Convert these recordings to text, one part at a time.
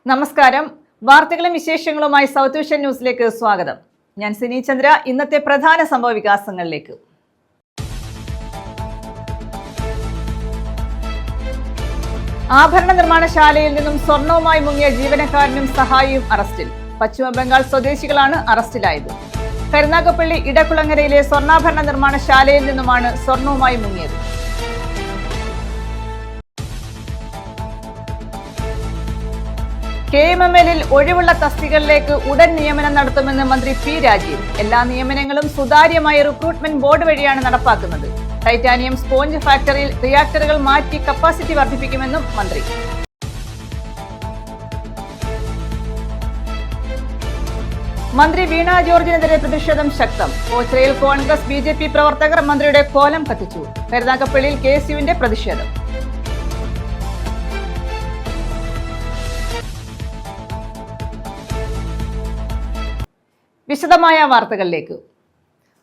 നമസ്കാരം. വാർത്തകളും വിശേഷങ്ങളുമായി സൗത്ത് വിഷൻ ന്യൂസിലേക്ക് സ്വാഗതം. ഞാൻ സിനി ചന്ദ്ര. ഇന്നത്തെ പ്രധാന സംഭവ വികാസങ്ങളിലേക്ക്. ആഭരണ നിർമ്മാണശാലയിൽ നിന്നും സ്വർണവുമായി മുങ്ങിയ ജീവനക്കാരനും സഹായിയും അറസ്റ്റിൽ. പശ്ചിമ ബംഗാൾ സ്വദേശികളാണ് അറസ്റ്റിലായത്. കരുനാഗപ്പള്ളി ഇടക്കുളങ്ങരയിലെ സ്വർണ്ണാഭരണ നിർമ്മാണശാലയിൽ നിന്നുമാണ് സ്വർണവുമായി മുങ്ങിയത്. KMML ഒഴിവുള്ള തസ്തികകളിലേക്ക് ഉടൻ നിയമനം നടത്തുമെന്ന് മന്ത്രി പി രാജീവ്. എല്ലാ നിയമനങ്ങളും സുതാര്യമായ റിക്രൂട്ട്മെന്റ് ബോർഡ് വഴിയാണ് നടപ്പാക്കുന്നത്. ടൈറ്റാനിയം സ്പോഞ്ച് ഫാക്ടറിയിൽ റിയാക്ടറുകൾ മാറ്റി കപ്പാസിറ്റി വർദ്ധിപ്പിക്കുമെന്നും മന്ത്രി. മന്ത്രി വീണ ജോർജിനെതിരെ പ്രതിഷേധം ശക്തം. ഓച്ചിറയിൽ കോൺഗ്രസ് BJP പ്രവർത്തകർ മന്ത്രിയുടെ കോലം കത്തിച്ചു. കരുനാഗപ്പള്ളിയിൽ KSUവിന്റെ പ്രതിഷേധം. വിശദമായ വാർത്തകളിലേക്ക്.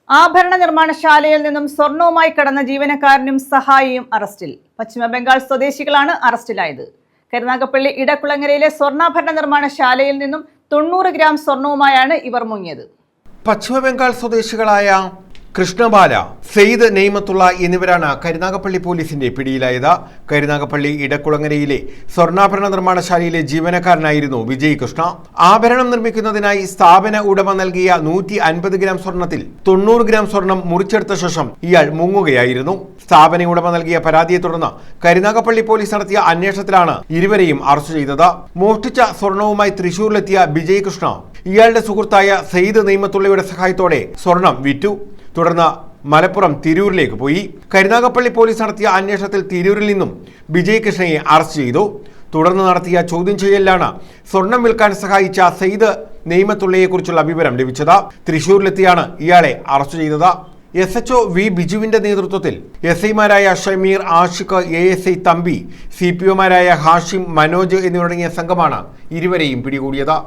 ആഭരണ നിർമ്മാണശാലയിൽ നിന്നും സ്വർണവുമായി കടന്ന ജീവനക്കാരനും സഹായിയും അറസ്റ്റിൽ. പശ്ചിമ ബംഗാൾ സ്വദേശികളാണ് അറസ്റ്റിലായത്. കരുനാഗപ്പള്ളി ഇടക്കുളങ്ങരയിലെ സ്വർണ്ണാഭരണ നിർമ്മാണശാലയിൽ നിന്നും 90 ഗ്രാം സ്വർണവുമായാണ് ഇവർ മുങ്ങിയത്. പശ്ചിമ ബംഗാൾ സ്വദേശികളായ കൃഷ്ണബാല, സെയ്ദ് നെയ്മത്തുള്ള എന്നിവരാണ് കരുനാഗപ്പള്ളി പോലീസിന്റെ പിടിയിലായത്. കരുനാഗപ്പള്ളി ഇടക്കുളങ്ങരയിലെ സ്വർണ്ണാഭരണ നിർമ്മാണശാലയിലെ ജീവനക്കാരനായിരുന്നു വിജയ് കൃഷ്ണ. ആഭരണം നിർമ്മിക്കുന്നതിനായി സ്ഥാപന ഉടമ നൽകിയ 150 ഗ്രാം സ്വർണത്തിൽ 90 ഗ്രാം സ്വർണം മുറിച്ചെടുത്ത ശേഷം ഇയാൾ മുങ്ങുകയായിരുന്നു. സ്ഥാപന ഉടമ നൽകിയ പരാതിയെ തുടർന്ന് കരുനാഗപ്പള്ളി പോലീസ് നടത്തിയ അന്വേഷണത്തിലാണ് ഇരുവരെയും അറസ്റ്റ് ചെയ്തത്. മോഷ്ടിച്ച സ്വർണവുമായി തൃശൂരിലെത്തിയ വിജയ് കൃഷ്ണ ഇയാളുടെ സുഹൃത്തായ സെയ്ദ് നെയ്മത്തുള്ളയുടെ സഹായത്തോടെ സ്വർണം വിറ്റു. തുടർന്ന് മലപ്പുറം തിരൂരിലേക്ക് പോയി. കരുനാഗപ്പള്ളി പോലീസ് നടത്തിയ അന്വേഷണത്തിൽ തിരൂരിൽ നിന്നും വിജയ് കൃഷ്ണയെ അറസ്റ്റ് ചെയ്തു. തുടർന്ന് നടത്തിയ ചോദ്യം ചെയ്യലിലാണ് സ്വർണം വിൽക്കാൻ സഹായിച്ച സെയ്ദ് നെയ്മത്തുള്ളയെക്കുറിച്ചുള്ള വിവരം ലഭിച്ചത്. തൃശൂരിലെത്തിയാണ് ഇയാളെ അറസ്റ്റ് ചെയ്തത്. SHO വി ബിജുവിന്റെ നേതൃത്വത്തിൽ SIമാരായ ഷമീർ, ആഷിഖ്, ASI തമ്പി, CPOമാരായ ഹാഷിം, മനോജ് എന്നിവരടങ്ങിയ സംഘമാണ് ഇരുവരെയും പിടികൂടിയത്.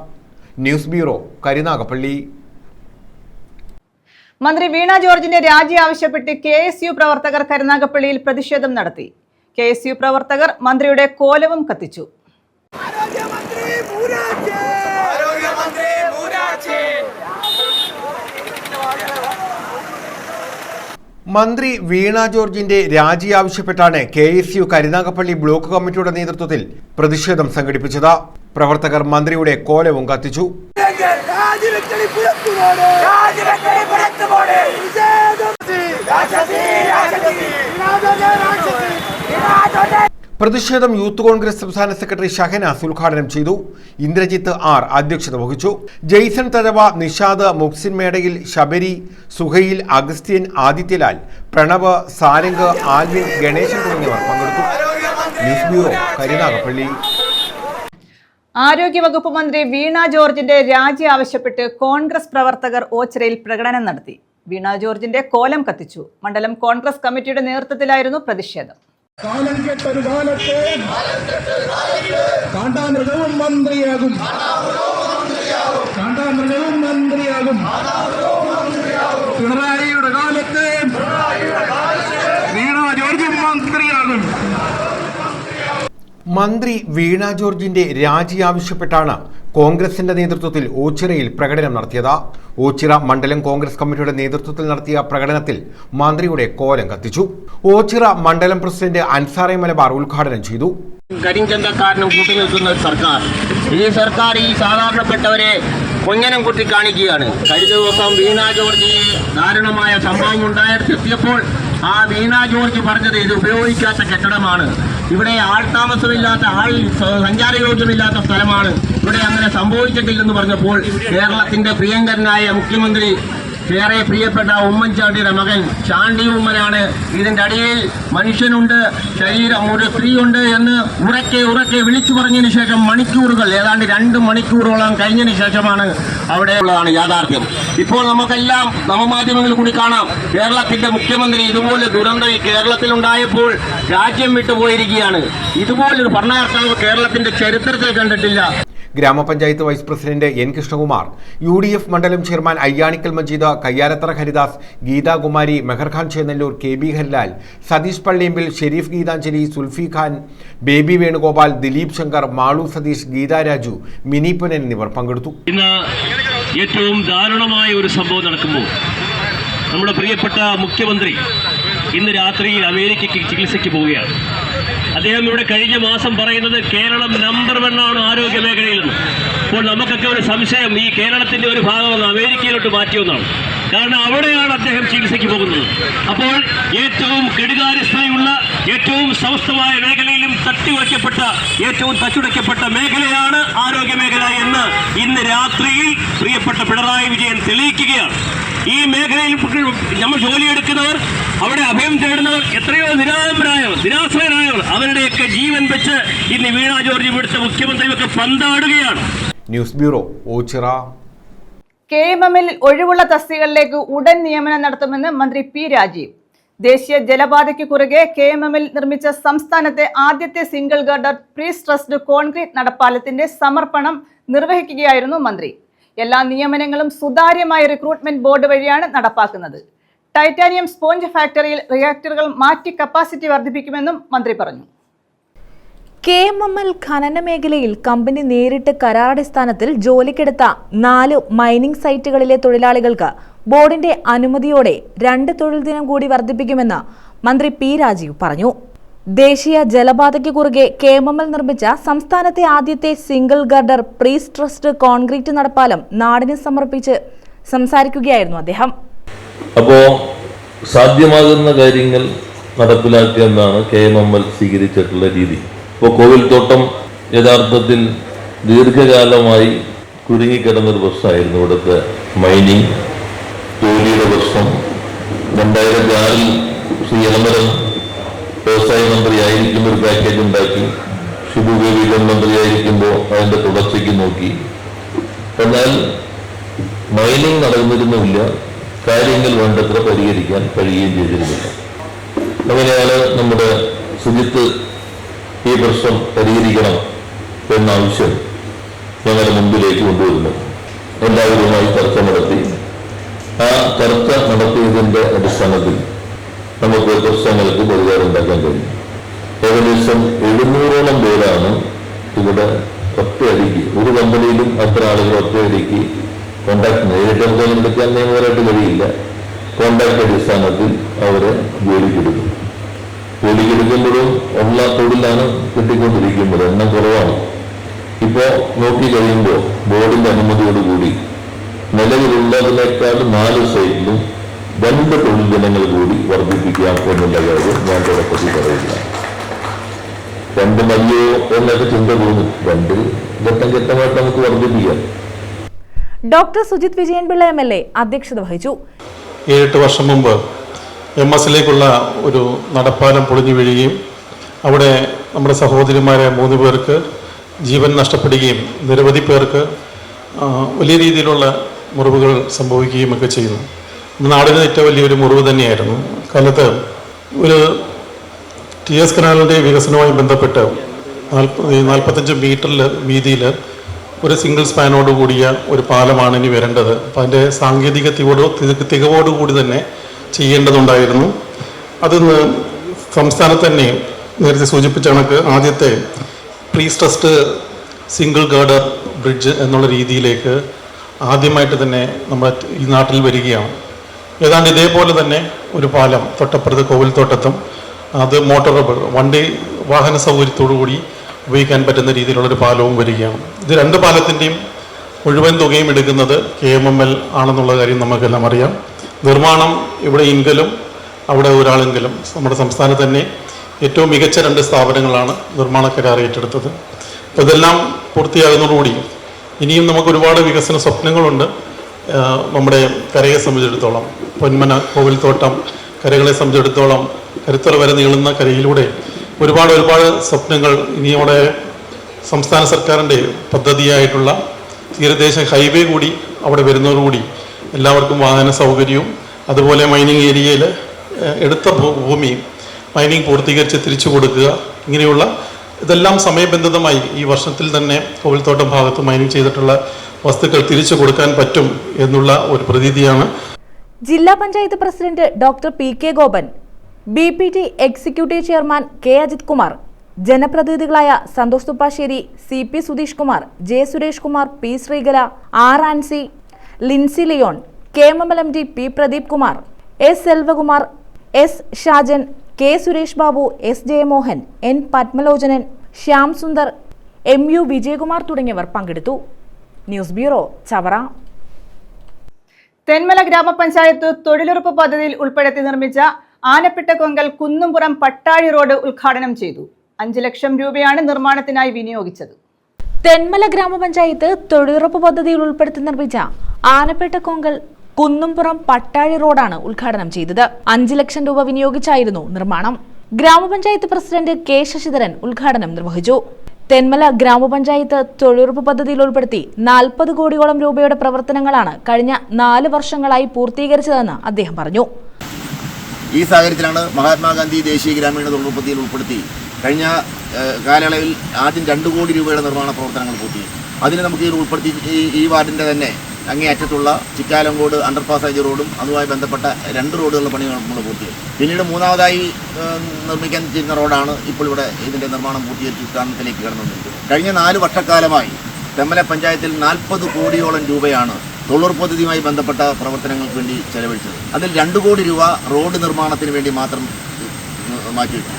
News bureau, Karunagappally. മന്ത്രി വീണ ജോർജിന്റെ രാജി ആവശ്യപ്പെട്ട് KSU പ്രവർത്തകർ കരുനാഗപ്പള്ളിയിൽ പ്രതിഷേധം നടത്തി. KSU പ്രവർത്തകർ മന്ത്രിയുടെ കോലവും കത്തിച്ചു. മന്ത്രി വീണ ജോർജിന്റെ രാജി ആവശ്യപ്പെട്ടാണ് KSU കരുനാഗപ്പള്ളി ബ്ലോക്ക് കമ്മിറ്റിയുടെ നേതൃത്വത്തിൽ പ്രതിഷേധം സംഘടിപ്പിച്ചത്. പ്രവർത്തകർ മന്ത്രിയുടെ കോലവും കത്തിച്ചു. പ്രതിഷേധം യൂത്ത് കോൺഗ്രസ് സംസ്ഥാന സെക്രട്ടറി ഷഹനാസ് ഉദ്ഘാടനം ചെയ്തു. ഇന്ദ്രജിത്ത് R അധ്യക്ഷത വഹിച്ചു. ജെയ്സൺ തഴവ, നിഷാദ്, മുക്സിൻ മേടയിൽ, ശബരി, സുഹൈൽ, അഗസ്ത്യൻ, ആദിത്യലാൽ, പ്രണവ്, സാരംഗ്, ആൽവിൻ, ഗണേശൻ തുടങ്ങിയവർ പങ്കെടുത്തു. News bureau, Karunagappally. ആരോഗ്യവകുപ്പ് മന്ത്രി വീണ ജോർജിന്റെ രാജി ആവശ്യപ്പെട്ട് കോൺഗ്രസ് പ്രവർത്തകർ ഓച്ചിറയിൽ പ്രകടനം നടത്തി. വീണ ജോർജിന്റെ കോലം കത്തിച്ചു. മണ്ഡലം കോൺഗ്രസ് കമ്മിറ്റിയുടെ നേതൃത്വത്തിലായിരുന്നു പ്രതിഷേധം. കാലം കെട്ടൊരു കാലത്ത് കാണ്ടാമൃഗവും മന്ത്രിയാകും, കാണ്ടാമൃഗവും മന്ത്രിയാകും. പിണറായിയുടെ കാലത്ത് വീണ ജോർജും മന്ത്രിയാകും. മന്ത്രി വീണ ജോർജിന്റെ രാജി ആവശ്യപ്പെട്ടാണ് കോൺഗ്രസിന്റെ നേതൃത്വത്തിൽ ഓച്ചിറയിൽ പ്രകടനം നടത്തിയത്. ഓച്ചിറ മണ്ഡലം കോൺഗ്രസ് കമ്മിറ്റിയുടെ നേതൃത്വത്തിൽ നടത്തിയ പ്രകടനത്തിൽ മന്ത്രിയുടെ കോലം കത്തിച്ചു. ഓച്ചിറ മണ്ഡലം പ്രസിഡന്റ് അൻസാറെ മലബാർ ഉദ്ഘാടനം ചെയ്തു. കരിഞ്ചന്തക്കാരനും കൂട്ടുനിൽക്കുന്ന സർക്കാർ, ഈ സർക്കാർ ഈ സാധാരണപ്പെട്ടവരെ കൊഞ്ഞനം കുത്തി കാണിക്കുകയാണ്. കഴിഞ്ഞ ദിവസം വീണ ജോർജ് ദാരുണമായ സംഭവം ഉണ്ടായെത്തിയപ്പോൾ ആ വീണ ജോർജ് പറഞ്ഞത് ഇത് ഉപയോഗിക്കാത്ത കെട്ടിടമാണ്, ഇവിടെ ആൾ താമസമില്ലാത്ത, സഞ്ചാരയോഗ്യമില്ലാത്ത സ്ഥലമാണ്, ഇവിടെ അങ്ങനെ സംഭവിച്ചിട്ടില്ലെന്ന് പറഞ്ഞപ്പോൾ കേരളത്തിന്റെ പ്രിയങ്കരനായ മുഖ്യമന്ത്രി, ഏറെ പ്രിയപ്പെട്ട ഉമ്മൻചാണ്ടിയുടെ മകൻ ചാണ്ടി ഉമ്മനാണ് ഇതിന്റെ അടിയിൽ മനുഷ്യനുണ്ട്, ശരീരം ഒരു സ്ത്രീയുണ്ട് എന്ന് ഉറക്കെ വിളിച്ചു പറഞ്ഞതിന് ശേഷം മണിക്കൂറുകൾ, ഏതാണ്ട് 2 മണിക്കൂറോളം കഴിഞ്ഞതിന് ശേഷമാണ് അവിടെ ഉള്ളതാണ് യാഥാർത്ഥ്യം. ഇപ്പോൾ നമുക്കെല്ലാം നവമാധ്യമങ്ങളിൽ കൂടി കാണാം, കേരളത്തിന്റെ മുഖ്യമന്ത്രി ഇതുപോലെ ദുരന്തം കേരളത്തിലുണ്ടായപ്പോൾ രാജ്യം വിട്ടുപോയിരിക്കുകയാണ്. ഇതുപോലൊരു ഭരണകർത്താവ് കേരളത്തിന്റെ ചരിത്രത്തിൽ കണ്ടിട്ടില്ല. ഗ്രാമപഞ്ചായത്ത് vice president N Krishnakumar, UDF മണ്ഡലം chairman Ayyanikkal Majeed, Kayyalathara Haridas, Geethakumari, Meharkhan Chennallur, KB Harilal, Satheesh Palliyambil, Shereef Geethanjali, Sulfi Khan, Baby Venugopal, Dileep Shankar, Malu Satheesh, Geetha Raju, Mini Punan എന്നിവർ പങ്കെടുത്തു. ഇന്ന് ഏറ്റവും ദാരുണമായ ഒരു സംഭവം നടക്കുമ്പോൾ നമ്മുടെ പ്രിയപ്പെട്ട മുഖ്യമന്ത്രി ഇന്ന് രാത്രിയിൽ അമേരിക്കയ്ക്ക് ചികിത്സയ്ക്ക് പോവുകയാണ്. അദ്ദേഹം ഇവിടെ കഴിഞ്ഞ മാസം പറയുന്നത് കേരളം നമ്പർ 1 ആണ് ആരോഗ്യ മേഖലയിലെന്ന്. അപ്പോൾ നമുക്കൊക്കെ ഒരു സംശയം, ഈ കേരളത്തിന്റെ ഒരു ഭാഗം അമേരിക്കയിലോട്ട് മാറ്റിയൊന്നാണ്. കാരണം അവിടെയാണ് അദ്ദേഹം ചികിത്സയ്ക്ക് പോകുന്നത്. അപ്പോൾ ഏറ്റവും കെടുകാര്യസ്ഥതയുള്ള, ഏറ്റവും സമസ്തമായ മേഖലയിലും തട്ടിയുടയ്ക്കപ്പെട്ട, ഏറ്റവും തച്ചുടയ്ക്കപ്പെട്ട മേഖലയാണ് ആരോഗ്യ മേഖല എന്ന് ഇന്ന് രാത്രിയിൽ പ്രിയപ്പെട്ട പിണറായി വിജയൻ തെളിയിക്കുകയാണ്. ഈ മേഖലയിൽ നമ്മൾ ജോലിയെടുക്കുന്നവർ, അവിടെ അഭയം തേടുന്നവർ, എത്രയോ നിരാശ്രയരായവർ, അവരുടെയൊക്കെ ജീവൻ വെച്ച് ഇന്ന് വീണ ജോർജ് ഇവിടുത്തെ മുഖ്യമന്ത്രിയൊക്കെ പന്താടുകയാണ്. News bureau, Ochira. KMMൽ ഒഴിവുള്ള തസ്തികകളിലേക്ക് ഉടൻ നിയമനം നടത്തുമെന്ന് മന്ത്രി P. രാജീവ്. ദേശീയ ജലപാതയ്ക്ക് കുറുകെ KMMൽ നിർമ്മിച്ച സംസ്ഥാനത്തെ ആദ്യത്തെ single girder pre stressed concrete നടപ്പാലത്തിന്റെ സമർപ്പണം നിർവഹിക്കുകയായിരുന്നു മന്ത്രി. എല്ലാ നിയമനങ്ങളും സുതാര്യമായ റിക്രൂട്ട്മെന്റ് ബോർഡ് വഴിയാണ് നടപ്പാക്കുന്നത്. ടൈറ്റാനിയം സ്പോഞ്ച് ഫാക്ടറിയിൽ റിയാക്ടറുകൾ മാറ്റി കപ്പാസിറ്റി വർദ്ധിപ്പിക്കുമെന്നും മന്ത്രി പറഞ്ഞു. KMML ഖനന മേഖലയിൽ കമ്പനി നേരിട്ട് കരാറടിസ്ഥാനത്തിൽ ജോലിക്കെടുത്ത 4 മൈനിംഗ് സൈറ്റുകളിലെ തൊഴിലാളികൾക്ക് ബോർഡിന്റെ അനുമതിയോടെ 2 തൊഴിൽ ദിനം കൂടി വർദ്ധിപ്പിക്കുമെന്ന് മന്ത്രി P. രാജീവ് പറഞ്ഞു. ദേശീയ ജലപാതയ്ക്ക് കുറുകെ KMML നിർമ്മിച്ച സംസ്ഥാനത്തെ ആദ്യത്തെ single girder pre stressed concrete നടപ്പാലം നാടിന് സമർപ്പിച്ച് സംസാരിക്കുകയായിരുന്നു അദ്ദേഹം. അപ്പോൾ സാധ്യമാകുന്ന കാര്യങ്ങൾ നടപ്പിലാക്കുക എന്നാണ് KMML സ്വീകരിച്ചിട്ടുള്ള രീതി. ഇപ്പോൾ കോവിൽത്തോട്ടം യഥാർത്ഥത്തിൽ ദീർഘകാലമായി കുരുങ്ങിക്കിടന്നൊരു പ്രശ്നമായിരുന്നു. ഇവിടുത്തെ മൈനിങ് ജോലിയുടെ പ്രശ്നം 2006 ശ്രീ എളമരം വ്യവസായ മന്ത്രിയായിരിക്കുമ്പോൾ ഒരു പാക്കേജ് ഉണ്ടാക്കി. ഷിബു ബേബി മന്ത്രിയായിരിക്കുമ്പോൾ അതിൻ്റെ തുടർച്ചയ്ക്ക് നോക്കി. എന്നാൽ മൈനിങ് നടന്നിരുന്നുമില്ല, കാര്യങ്ങൾ വേണ്ടത്ര പരിഹരിക്കാൻ കഴിയുകയും ചെയ്തിരുന്നില്ല. അങ്ങനെയാണ് നമ്മുടെ സുജിത്ത് ഈ പ്രശ്നം പരിഹരിക്കണം എന്ന ആവശ്യം ഞങ്ങളുടെ മുമ്പിലേക്ക് കൊണ്ടുവരുന്നത്. എല്ലാവരുമായി ചർച്ച നടത്തി. ആ ചർച്ച നടത്തിയതിൻ്റെ അടിസ്ഥാനത്തിൽ നമുക്ക് പ്രശ്നങ്ങൾക്ക് പരിഹാരം ഉണ്ടാക്കാൻ കഴിയും. ഏകദേശം 700ഓളം പേരാണ് ഇവിടെ ഒറ്റയടിക്ക്, ഒരു കമ്പനിയിലും അത്ര ആളുകൾ ഒറ്റയടിക്ക് കോൺട്രാക്ട് നേരിട്ട് എടുക്കാൻ നിയമപരമായിട്ട് കഴിയില്ല. കോൺട്രാക്ട് അടിസ്ഥാനത്തിൽ അവരെ ജോലിക്കെടുക്കും. ജോലിക്കെടുക്കുമ്പോഴും ഉള്ള തൊഴിലാണ് കിട്ടിക്കൊണ്ടിരിക്കുന്നത്, എണ്ണം കുറവാണ്. ഇപ്പോൾ നോക്കിക്കഴിയുമ്പോൾ ബോർഡിന്റെ അനുമതിയോടുകൂടി നിലവിലുള്ളതിനേക്കാൾ 4 സൈറ്റിലും 2 തൊഴിൽ ദിനങ്ങൾ കൂടി വർദ്ധിപ്പിക്കാം എന്നുള്ള കാര്യം ഞാൻ തുടക്കത്തിൽ പറയില്ല. 2 മതിയോ എന്നൊക്കെ ചിന്ത തോന്നും. 2 ഘട്ടം ഘട്ടമായിട്ട് നമുക്ക് വർദ്ധിപ്പിക്കാം. ഡോക്ടർ സുജിത് വിജയൻപിള്ള MLA അധ്യക്ഷത വഹിച്ചു. 7-8 വർഷം മുമ്പ് MS-ലേക്കുള്ള ഒരു നടപ്പാലം പൊളിഞ്ഞു വീഴുകയും അവിടെ നമ്മുടെ സഹോദരിമാരെ 3 പേർക്ക് ജീവൻ നഷ്ടപ്പെടുകയും നിരവധി പേർക്ക് വലിയ രീതിയിലുള്ള മുറിവുകൾ സംഭവിക്കുകയും ഒക്കെ ചെയ്യുന്നു. നാടിന് ഏറ്റവും വലിയൊരു മുറിവ് തന്നെയായിരുന്നു. കാലത്ത് ഒരു TS കനാലിൻ്റെ വികസനവുമായി ബന്ധപ്പെട്ട് 45 മീറ്ററിൽ വീതിയിൽ ഒരു സിംഗിൾ സ്പാനോട് കൂടിയ ഒരു പാലമാണ് ഇനി വരേണ്ടത്. അപ്പം അതിൻ്റെ സാങ്കേതിക തികവോടുകൂടി തന്നെ ചെയ്യേണ്ടതുണ്ടായിരുന്നു. അതിന്ന് സംസ്ഥാനത്ത് തന്നെ നേരത്തെ സൂചിപ്പിച്ച കണക്ക് ആദ്യത്തെ pre stressed single girder bridge എന്നുള്ള രീതിയിലേക്ക് ആദ്യമായിട്ട് തന്നെ നമ്മുടെ ഈ നാട്ടിൽ വരികയാണ്. ഏതാണ്ട് ഇതേപോലെ തന്നെ ഒരു പാലം തൊട്ടപ്പുറത്ത് കോവിൽത്തോട്ടത്തും, അത് മോട്ടോറബിൾ വണ്ടി വാഹന സൗകര്യത്തോടു കൂടി ഉപയോഗിക്കാൻ പറ്റുന്ന രീതിയിലുള്ളൊരു പാലവും വരികയാണ്. ഇത് 2 പാലത്തിൻ്റെയും മുഴുവൻ തുകയും എടുക്കുന്നത് KMML ആണെന്നുള്ള കാര്യം നമുക്കെല്ലാം അറിയാം. നിർമ്മാണം ഇവിടെ എങ്കിലും അവിടെ ഒരാളെങ്കിലും നമ്മുടെ സംസ്ഥാനത്ത് തന്നെ ഏറ്റവും മികച്ച 2 സ്ഥാപനങ്ങളാണ് നിർമ്മാണ കരാർ ഏറ്റെടുത്തത്. അപ്പോൾ ഇതെല്ലാം പൂർത്തിയാകുന്നതോടുകൂടി ഇനിയും നമുക്ക് ഒരുപാട് വികസന സ്വപ്നങ്ങളുണ്ട്. നമ്മുടെ കരയെ സംബന്ധിച്ചിടത്തോളം പൊന്മന കോവിൽത്തോട്ടം കരകളെ സംബന്ധിച്ചിടത്തോളം കരുത്തറ വരെ നീളുന്ന കരയിലൂടെ ഒരുപാട് സ്വപ്നങ്ങൾ ഇനി നമ്മുടെ സംസ്ഥാന സർക്കാരിൻ്റെ പദ്ധതിയായിട്ടുള്ള തീരദേശ ഹൈവേ കൂടി അവിടെ വരുന്നതോടുകൂടി എല്ലാവർക്കും വാഹന സൗകര്യവും അതുപോലെ മൈനിങ് ഏരിയയിൽ എടുത്ത ഭൂമി മൈനിങ് പൂർത്തീകരിച്ച് തിരിച്ചു കൊടുക്കുക, ഇങ്ങനെയുള്ള ഇതെല്ലാം സമയബന്ധിതമായി ഈ വർഷത്തിൽ തന്നെ കോവിൽത്തോട്ടം ഭാഗത്ത് മൈനിങ് ചെയ്തിട്ടുള്ള വസ്തുക്കൾ തിരിച്ചു കൊടുക്കാൻ പറ്റും എന്നുള്ള ഒരു പ്രതീതിയാണ്. ജില്ലാ panchayat president doctor P K Gopan, BPT executive chairman K Ajith Kumar, ജനപ്രതിനിധികളായ Santhosh Thuppassery, CP Sudheesh Kumar, J Suresh Kumar, P Sreekala, R Ancy, Lincy Leon, KMMLMD P Pradeep Kumar, S Selvakumar, S Shajan, K Suresh Babu, S Jayamohan, N Padmalochanan, Shyam Sundar, MU Vijayakumar തുടങ്ങിയവർ പങ്കെടുത്തു. News bureau, Chavara. തെന്മല ഗ്രാമപഞ്ചായത്ത് തൊഴിലുറപ്പ് പദ്ധതിയിൽ ഉൾപ്പെടുത്തി നിർമ്മിച്ച ആനപ്പിട്ടക്കൊങ്കൽ കുന്നുംപുറം പട്ടാഴി റോഡ് ഉദ്ഘാടനം ചെയ്തു. 5 ലക്ഷം രൂപയാണ് നിർമ്മാണത്തിനായി വിനിയോഗിച്ചത്. തെന്മല ഗ്രാമപഞ്ചായത്ത് തൊഴിലുറപ്പ് പദ്ധതിയിൽ ഉൾപ്പെടുത്തി നിർമ്മിച്ച ആനപ്പിട്ടക്കൊങ്കൽ കുന്നുംപുറം പട്ടാഴി റോഡാണ് ഉദ്ഘാടനം ചെയ്തത്. 5 ലക്ഷം രൂപ വിനിയോഗിച്ചായിരുന്നു നിർമ്മാണം. ഗ്രാമപഞ്ചായത്ത് പ്രസിഡന്റ് K ശശിധരൻ ഉദ്ഘാടനം നിർവഹിച്ചു. തെന്മല ഗ്രാമപഞ്ചായത്ത് തൊഴിലുറപ്പ് പദ്ധതിയിൽ ഉൾപ്പെടുത്തി 40 കോടിയോളം രൂപയുടെ പ്രവർത്തനങ്ങളാണ് കഴിഞ്ഞ 4 വർഷങ്ങളായി പൂർത്തീകരിച്ചതെന്ന് അദ്ദേഹം പറഞ്ഞു. ഈ സാഹചര്യത്തിലാണ് മഹാത്മാഗാന്ധി ദേശീയ ഗ്രാമീണ തൊഴിലുറപ്പ് പദ്ധതിയിൽ ഉൾപ്പെടുത്തി കഴിഞ്ഞ കാലയളവിൽ ആദ്യം 2 കോടി രൂപയുടെ നിർമ്മാണ പ്രവർത്തനങ്ങൾ പൂർത്തി. അതിന് നമുക്ക് ഇതിൽ ഉൾപ്പെടുത്തി ഈ വാർഡിൻ്റെ തന്നെ അങ്ങേയറ്റത്തുള്ള ചിക്കാലങ്കോട് അണ്ടർപാസേജ് റോഡും അതുമായി ബന്ധപ്പെട്ട 2 റോഡുകളുടെ പണി നമ്മൾ പൂർത്തിയായി. പിന്നീട് മൂന്നാമതായി നിർമ്മിക്കാൻ ചെയ്യുന്ന റോഡാണ് ഇപ്പോൾ ഇവിടെ ഇതിൻ്റെ നിർമ്മാണം പൂർത്തീകരിച്ച് ഉദ്ഘാടനത്തിലേക്ക് കടന്നത്. കഴിഞ്ഞ 4 വർഷക്കാലമായി തെന്മല പഞ്ചായത്തിൽ 40 കോടിയോളം രൂപയാണ് തൊഴിലുറപ്പ് പദ്ധതിയുമായി ബന്ധപ്പെട്ട പ്രവർത്തനങ്ങൾക്ക് വേണ്ടി ചെലവഴിച്ചത്. അതിൽ 2 കോടി രൂപ റോഡ് നിർമ്മാണത്തിന് വേണ്ടി മാത്രം മാറ്റിവെച്ചു.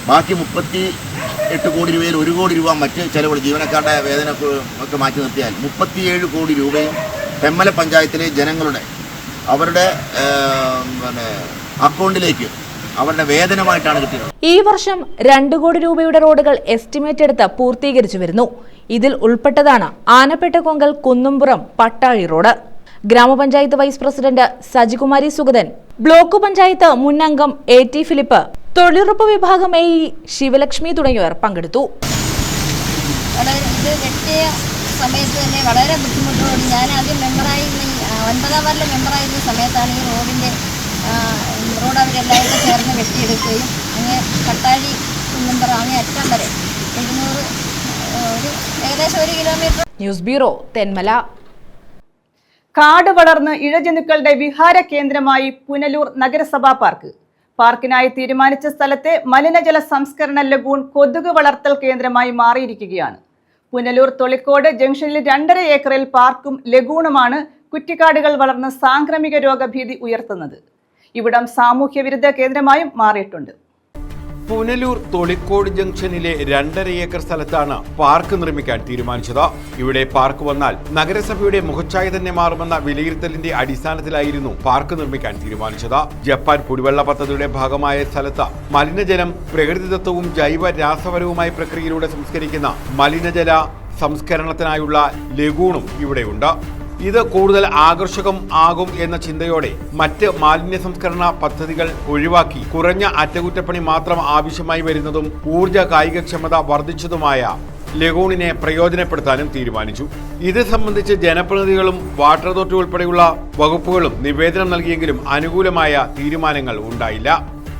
ബാക്കി 38 കോടി രൂപയിൽ 1 കോടി രൂപ മറ്റ് ചെലവുകൾ ജീവനക്കാരുടെ വേതന ഒക്കെ മാറ്റി നിർത്തിയാൽ 37 കോടി രൂപയും തെന്മല പഞ്ചായത്തിലെ ജനങ്ങളുടെ അവരുടെ അക്കൗണ്ടിലേക്ക് അവരുടെ വേതനമായിട്ടാണ് കിട്ടിയത്. ഈ വർഷം 2 കോടി രൂപയുടെ റോഡുകൾ എസ്റ്റിമേറ്റ് എടുത്ത് പൂർത്തീകരിച്ചു വരുന്നു. ഇതിൽ ഉൾപ്പെട്ടതാണ് ആനപ്പിട്ടക്കൊങ്കൽ കുന്നുംപുറം പട്ടാഴി റോഡ്. ഗ്രാമപഞ്ചായത്ത് vice president Sajikumari Sugathan, block panchayat മുൻ അംഗം AT ഫിലിപ്പ്, തൊഴിലുറപ്പ് വിഭാഗം AE ശിവലക്ഷ്മി തുടങ്ങിയവർ പങ്കെടുത്തു. ഇത് വെട്ടിയ സമയത്ത് തന്നെ വളരെ ബുദ്ധിമുട്ടോട് ഞാൻ ആദ്യം മെമ്പറായിരുന്ന 9ാം വാർഡിലെ മെമ്പറായിരുന്ന സമയത്താണ് ഈ റോഡ് അവരെല്ലാവരും ചേർന്ന് വെട്ടിയെടുക്കുകയും അങ്ങ് പട്ടാഴി കുന്നുംപുറം അങ്ങേ അറ്റം വരെ 200 ഏകദേശം 1 കിലോമീറ്റർ. News bureau, Thenmala. കാട് വളർന്ന് ഇഴജന്തുക്കളുടെ വിഹാര കേന്ദ്രമായി പുനലൂർ നഗരസഭാ പാർക്ക്. പാർക്കിനായി തീരുമാനിച്ച സ്ഥലത്തെ മലിനജല സംസ്കരണ ലഗൂൺ കൊതുക് വളർത്തൽ കേന്ദ്രമായി മാറിയിരിക്കുകയാണ്. പുനലൂർ തൊളിക്കോട് ജംഗ്ഷനിൽ 2.5 ഏക്കറിൽ പാർക്കും ലഗൂണുമാണ് കുറ്റിക്കാടുകൾ വളർന്ന് സാംക്രമിക രോഗഭീതി ഉയർത്തുന്നത്. ഇവിടം സാമൂഹ്യ വിരുദ്ധ കേന്ദ്രമായും മാറിയിട്ടുണ്ട്. പുനലൂർ തൊളിക്കോട് ജംഗ്ഷനിലെ 2.5 ഏക്കർ സ്ഥലത്താണ് പാർക്ക് നിർമ്മിക്കാൻ തീരുമാനിച്ചത്. ഇവിടെ പാർക്ക് വന്നാൽ നഗരസഭയുടെ മുഖച്ഛായ തന്നെ മാറുമെന്ന വിലയിരുത്തലിന്റെ അടിസ്ഥാനത്തിലായിരുന്നു പാർക്ക് നിർമ്മിക്കാൻ തീരുമാനിച്ചത്. ജപ്പാൻ കുടിവെള്ള പദ്ധതിയുടെ ഭാഗമായ സ്ഥലത്ത് മലിനജലം പ്രകൃതിദത്തവും ജൈവ രാസപരവുമായ പ്രക്രിയയിലൂടെ സംസ്കരിക്കുന്ന മലിനജല സംസ്കരണത്തിനായുള്ള ലഗൂണും ഇവിടെയുണ്ട്. ഇത് കൂടുതൽ ആകർഷകം ആകും എന്ന ചിന്തയോടെ മറ്റ് മാലിന്യ സംസ്കരണ പദ്ധതികൾ ഒഴിവാക്കി കുറഞ്ഞ അറ്റകുറ്റപ്പണി മാത്രം ആവശ്യമായി വരുന്നതും ഊർജ കായികക്ഷമത വർദ്ധിച്ചതുമായ ലഗൂണിനെ പ്രയോജനപ്പെടുത്താനും തീരുമാനിച്ചു. ഇത് സംബന്ധിച്ച് ജനപ്രതിനിധികളും വാട്ടർ അതോറിറ്റി ഉൾപ്പെടെയുള്ള വകുപ്പുകളും നിവേദനം നൽകിയെങ്കിലും അനുകൂലമായ തീരുമാനങ്ങൾ ഉണ്ടായില്ല.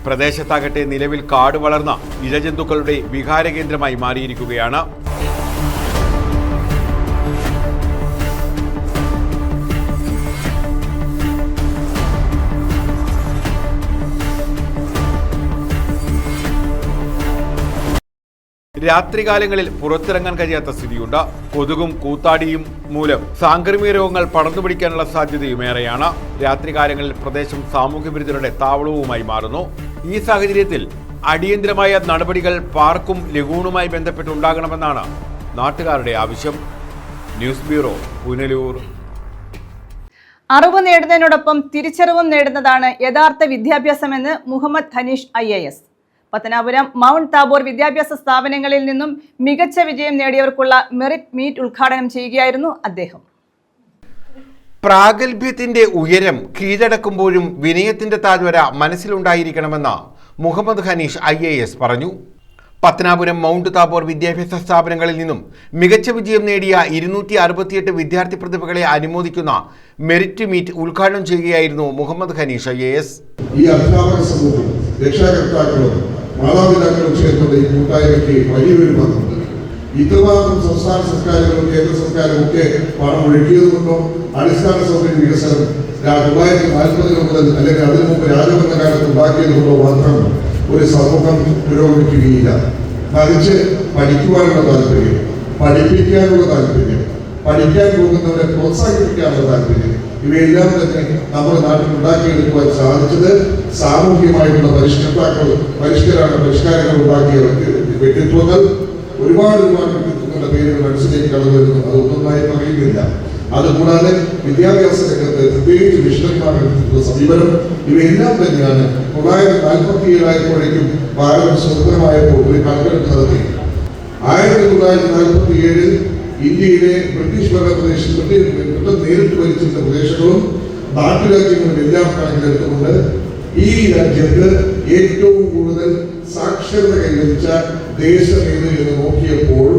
പ്രദേശത്താകട്ടെ നിലവിൽ കാട് വളർന്ന ഇഴജന്തുക്കളുടെ വിഹാര കേന്ദ്രമായി മാറിയിരിക്കുകയാണ്. രാത്രികാലങ്ങളിൽ പുറത്തിറങ്ങാൻ കഴിയാത്ത സ്ഥിതിയുണ്ട്. കൊതുകും കൂത്താടിയും മൂലം സാംക്രമിക രോഗങ്ങൾ പടർന്നു പിടിക്കാനുള്ള സാധ്യതയുമേറെയാണ്. രാത്രികാലങ്ങളിൽ പ്രദേശം സാമൂഹ്യ വിരുദ്ധരുടെ താവളവുമായി മാറുന്നു. ഈ സാഹചര്യത്തിൽ അടിയന്തരമായ നടപടികൾ പാർക്കും ലഗൂണുമായി ബന്ധപ്പെട്ടുണ്ടാകണമെന്നാണ് നാട്ടുകാരുടെ ആവശ്യം. News bureau, Punalur. അറിവ് നേടുന്നതിനോടൊപ്പം തിരിച്ചറിവും നേടുന്നതാണ് യഥാർത്ഥ വിദ്യാഭ്യാസമെന്ന് Muhammad Hanish IAS. Pathanapuram Mount Tabor വിദ്യാഭ്യാസ സ്ഥാപനങ്ങളിൽ നിന്നും മികച്ച വിജയം നേടിയവർക്കുള്ള മെറിറ്റ് മീറ്റ് ഉദ്ഘാടനം ചെയ്യുകയായിരുന്നു അദ്ദേഹം. പ്രാഗൽഭ്യത്തിന്റെ ഉയരം കീഴടക്കുമ്പോഴും വിനയത്തിന്റെ താഴ്വര മനസ്സിലുണ്ടായിരിക്കണമെന്ന് മുഹമ്മദ് ഹനീഷ് IAS പറഞ്ഞു. പത്തനാപുരം മൗണ്ട് താബോർ വിദ്യാഭ്യാസ സ്ഥാപനങ്ങളിൽ നിന്നും മികച്ച വിജയം നേടിയ 268 വിദ്യാർത്ഥി പ്രതിഭകളെ അനുമോദിക്കുന്ന മെറിറ്റ് മീറ്റ് ഉദ്ഘാടനം ചെയ്യുകയായിരുന്നു മുഹമ്മദ് ഹനീഷ് IAS. ഈ അധ്യാപക സമൂഹം, രക്ഷാകർത്താക്കളും മാതാപിതാക്കളും ചേർന്നുള്ള ഈ കൂട്ടായ്മയ്ക്ക് വലിയൊരു പങ്കുണ്ട്. ഇത്രമാത്രം സംസ്ഥാന സർക്കാരുകളും കേന്ദ്ര സർക്കാരും ഒക്കെ പണം ഒഴുക്കിയതുകൊണ്ടോ അടിസ്ഥാന സൗകര്യ വികസനം 1940 മുതൽ അല്ലെങ്കിൽ അതിനു മുമ്പ് രാജഭരണകാലത്ത് ഉണ്ടാക്കിയതുകൊണ്ടോ മാത്രം ഒരു സമൂഹം പുരോഗമിക്കുകയില്ല. മറിച്ച് പഠിക്കുവാനുള്ള താല്പര്യം, പഠിപ്പിക്കാനുള്ള താല്പര്യം, പഠിക്കാൻ പോകുന്നവരെ പ്രോത്സാഹിപ്പിക്കാനുള്ള താല്പര്യം, ഇവയെല്ലാം തന്നെ നമ്മുടെ നാട്ടിൽ ഉണ്ടാക്കിയെടുക്കുവാൻ സാധിച്ചത് സാമൂഹികമായിട്ടുള്ള പരിഷ്കാരങ്ങൾ ഉണ്ടാക്കിയ വ്യക്തിത്വങ്ങൾ ഒരുപാട് വ്യക്തിത്വങ്ങളുടെ പേരുകൾ മനസ്സിലേക്ക് കടന്നു വരുന്നു. അതൊന്നൊന്നായി പറയുന്നില്ല. അതുകൂടാതെ വിദ്യാഭ്യാസ രംഗത്ത് പ്രത്യേകിച്ച് മിഷണറിമാരുടെ സമീപനം ഇവയെല്ലാം തന്നെയാണ് 1947 ആയപ്പോഴേക്കും ഭാരതം സ്വതന്ത്രമായപ്പോൾ ഒരു കണക്കെടുപ്പ് നടത്തി. 1947 ഇന്ത്യയിലെ ബ്രിട്ടീഷ് ഭരണപ്രദേശം ബ്രിട്ടൻ നേരിട്ട് ഭരിച്ചിരുന്ന പ്രദേശങ്ങളും നാട്ടുരാജ്യങ്ങളും എല്ലാം കണക്കിലെടുത്തുകൊണ്ട് ഈ രാജ്യത്ത് ഏറ്റവും കൂടുതൽ സാക്ഷരത കൈവരിച്ച ദേശം ഏത് എന്ന് നോക്കിയപ്പോൾ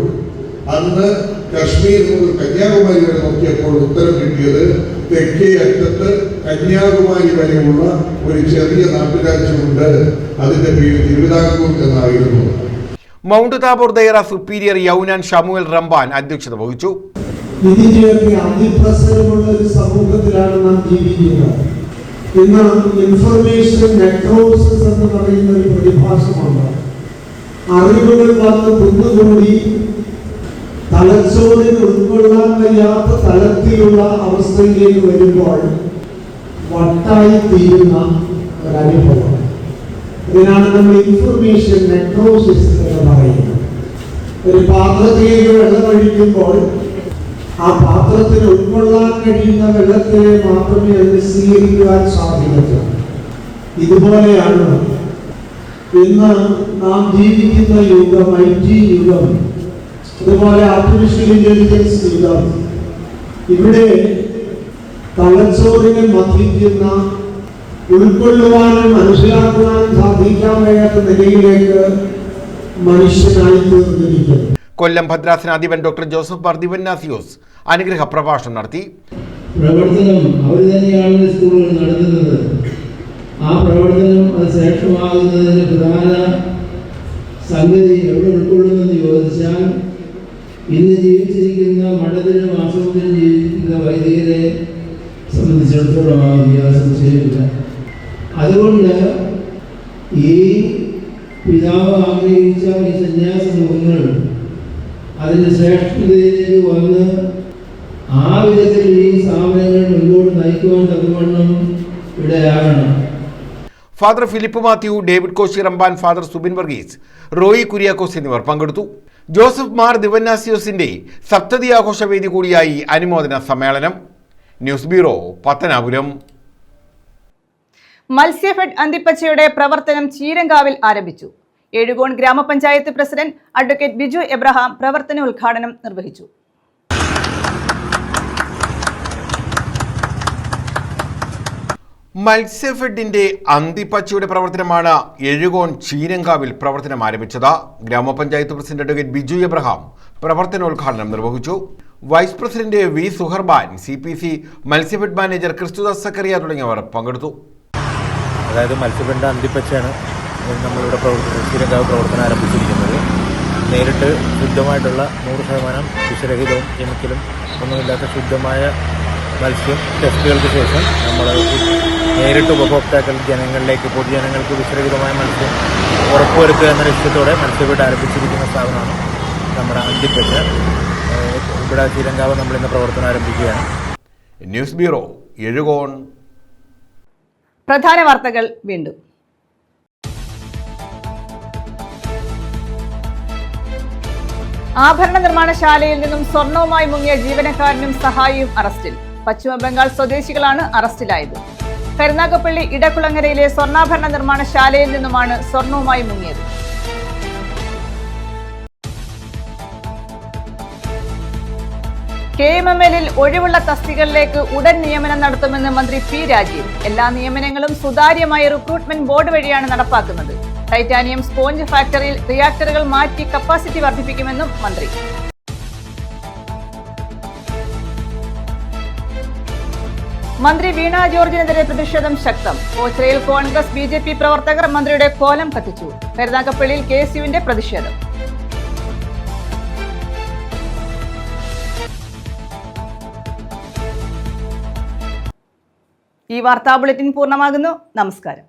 അന്ന് കശ്മീർ മുതൽ കന്യാകുമാരി വരെ നോക്കിയപ്പോൾ ഉത്തരം കിട്ടിയത് തെക്കേ അറ്റത്ത് കന്യാകുമാരി വരെയുള്ള ഒരു ചെറിയ നാട്ടുരാജ്യമുണ്ട്. അതിന്റെ പേര് തിരുവിതാംകൂർ എന്നായിരുന്നു. Mount Tabor Deira superior യൗനാൻ Samuel Ramban അധ്യക്ഷത വഹിച്ചു. ഇതിന്റെയൊക്കെ അതിപ്രസരമുള്ള ഒരു സമൂഹത്തിലാണ് നാം ജീവിക്കുന്നത്. ഇന്ന് ഇൻഫർമേഷൻ നെക്രോസിസ് എന്ന് പറയുന്ന ഒരു പ്രതിഭാസമുണ്ട്. അറിവുകൾ വന്ന് കുന്നുകൂടി തലച്ചോറിന് ഉൾക്കൊള്ളാൻ കഴിയാത്ത തലത്തിലുള്ള അവസ്ഥയിലേക്ക് വരുമ്പോൾ വട്ടായി തീരുന്ന ഒരനുഭവം. ഇതിനാണ് നമ്മൾ ഇൻഫർമേഷൻ നെക്രോസിസ് എന്ന് പറയുന്നത്. ഒരു പാത്രത്തിലേക്ക് വെള്ളമൊഴിക്കുമ്പോൾ ആ പാത്രത്തിന് ഉൾക്കൊള്ളാൻ കഴിയുന്ന വെള്ളത്തെ മാത്രമേ അതിന് സ്വീകരിക്കുവാൻ സാധിക്കൂ. ഇതുപോലെയാണ് ഇന്ന് നാം ജീവിക്കുന്ന യുഗം, IT യുഗം, അതുപോലെ ആർട്ടിഫിഷ്യൽ ഇന്റലിജൻസ് യുഗം. ഇവിടെ തലച്ചോറിനെ മതിക്കുന്ന, ഉൾക്കൊള്ളുവാനും മനസ്സിലാക്കുവാനും സാധിക്കാൻ കഴിയാത്ത നിലയിലേക്ക് മനുഷ്യനായി തീർന്നിരിക്കുന്നു. കൊല്ലം ഭദ്രാസനാധിപൻ ഡോക്ടർ ജോസഫ് മാർ ദിവന്നാസിയോസ് അനുഗ്രഹ പ്രഭാഷണം നടത്തി. പ്രവർത്തനം അവർ തന്നെയാണ് സ്കൂളുകൾ നടത്തുന്നത്. ആ പ്രവർത്തനം അത് ശ്രേഷ്ഠമാകുന്നതിന് പ്രധാന സംഗതി എവിടെ ഉൾക്കൊള്ളുമെന്ന് ചോദിച്ചാൽ ഇന്ന് ജീവിച്ചിരിക്കുന്ന മഠത്തിനും ആശ്രമത്തിനും ജീവിച്ചിരിക്കുന്ന വൈദികരെ സംബന്ധിച്ചിടത്തോളം സംശയമില്ല. അതുകൊണ്ട് ഈ പിതാവ് ആഗ്രഹിച്ച ഈ സന്യാസ മുഖങ്ങൾ അതിൻ്റെ ശ്രേഷ്ഠതയിലേക്ക് വന്ന് ആ വിധത്തിൽ ഈ സ്ഥാപനങ്ങൾ മുന്നോട്ട് നയിക്കുവാൻ തക്കവണ്ണം ഇടയാകണം. ഫാദർ ഫിലിപ്പ് മാത്യു, ഡേവിഡ് കോശി റംബാൻ, ഫാദർ സുബിൻ വർഗീസ്, റോയി കുര്യാക്കോസ് എന്നിവർ പങ്കെടുത്തു. ജോസഫ് മാർ ദിവന്നാസിയോസിന്റെ സപ്തതി ആഘോഷവേദി കൂടിയായി അനുമോദന സമ്മേളനം. News bureau, Pathanapuram. മത്സ്യഫെഡ് അന്തിപ്പച്ചയുടെ പ്രവർത്തനം ചീരങ്കാവിൽ ആരംഭിച്ചു. എഴുകോൺ ഗ്രാമപഞ്ചായത്ത് പ്രസിഡന്റ് അഡ്വക്കേറ്റ് ബിജു എബ്രഹാം പ്രവർത്തന ഉദ്ഘാടനം നിർവഹിച്ചു. മത്സ്യഫെഡിന്റെ അന്തിപ്പച്ചയുടെ പ്രവർത്തനമാണ് എഴുകോൺ ചീരങ്കാവിൽ പ്രവർത്തനം ആരംഭിച്ചത്. ഗ്രാമപഞ്ചായത്ത് പ്രസിഡന്റ് അഡ്വക്കേറ്റ് ബിജു എബ്രഹാം പ്രവർത്തനോദ്ഘാടനം നിർവഹിച്ചു. Vice president V Suharban, CPC Matsyafed manager Kristhudas Zachariah തുടങ്ങിയവർ പങ്കെടുത്തു. അതായത് മത്സ്യഫെഡിന്റെ അന്തിപ്പച്ചയാണ് നമ്മളിവിടെ ചീരങ്കാവ് പ്രവർത്തനം ആരംഭിച്ചിരിക്കുന്നത്. നേരിട്ട് ശുദ്ധമായിട്ടുള്ള 100% വിഷരഹിതവും കെമിക്കലും ഒന്നുമില്ലാത്ത ശുദ്ധമായ മത്സ്യം ടെസ്റ്റുകൾക്ക് ശേഷം നമ്മൾ നേരിട്ട് ഉപഭോക്താക്കൾ ജനങ്ങളിലേക്ക്, പൊതുജനങ്ങൾക്ക് വിഷരഹിതമായ മത്സ്യം ഉറപ്പുവരുത്തുക എന്ന ലക്ഷ്യത്തോടെ മത്സ്യഫെഡ് ആരംഭിച്ചിരിക്കുന്ന സ്ഥാപനമാണ് നമ്മുടെ അന്തിപ്പച്ച. ഇവിടെ ചീരങ്കാവ് നമ്മളിന്ന് പ്രവർത്തനം ആരംഭിക്കുകയാണ്. News bureau, Ezhukone. പ്രധാന വാർത്തകൾ വീണ്ടും. ആഭരണ നിർമ്മാണശാലയിൽ നിന്നും സ്വർണവുമായി മുങ്ങിയ ജീവനക്കാരനും സഹായിയും അറസ്റ്റിൽ. പശ്ചിമ ബംഗാൾ സ്വദേശികളാണ് അറസ്റ്റിലായത്. കരുനാഗപ്പള്ളി ഇടക്കുളങ്ങരയിലെ സ്വർണ്ണാഭരണ നിർമ്മാണശാലയിൽ നിന്നുമാണ് സ്വർണവുമായി മുങ്ങിയത്. KMML ഒഴിവുള്ള തസ്തികകളിലേക്ക് ഉടൻ നിയമനം നടത്തുമെന്ന് മന്ത്രി P. രാജീവ്. എല്ലാ നിയമനങ്ങളും സുതാര്യമായ റിക്രൂട്ട്മെന്റ് ബോർഡ് വഴിയാണ് നടപ്പാക്കുന്നത്. ടൈറ്റാനിയം സ്പോഞ്ച് ഫാക്ടറിയിൽ റിയാക്ടറുകൾ മാറ്റി കപ്പാസിറ്റി വർദ്ധിപ്പിക്കുമെന്നും മന്ത്രി. മന്ത്രി വീണ ജോർജിനെതിരെ പ്രതിഷേധം ശക്തം. ഓച്ചിറയിൽ കോൺഗ്രസ് BJP പ്രവർത്തകർ മന്ത്രിയുടെ കോലം കത്തിച്ചു. കരുനാഗപ്പള്ളിയിൽ KSUവിന്റെ പ്രതിഷേധം. ഈ വാർത്താ ബുള്ളറ്റിൻ പൂർണ്ണമാകുന്നു. നമസ്കാരം.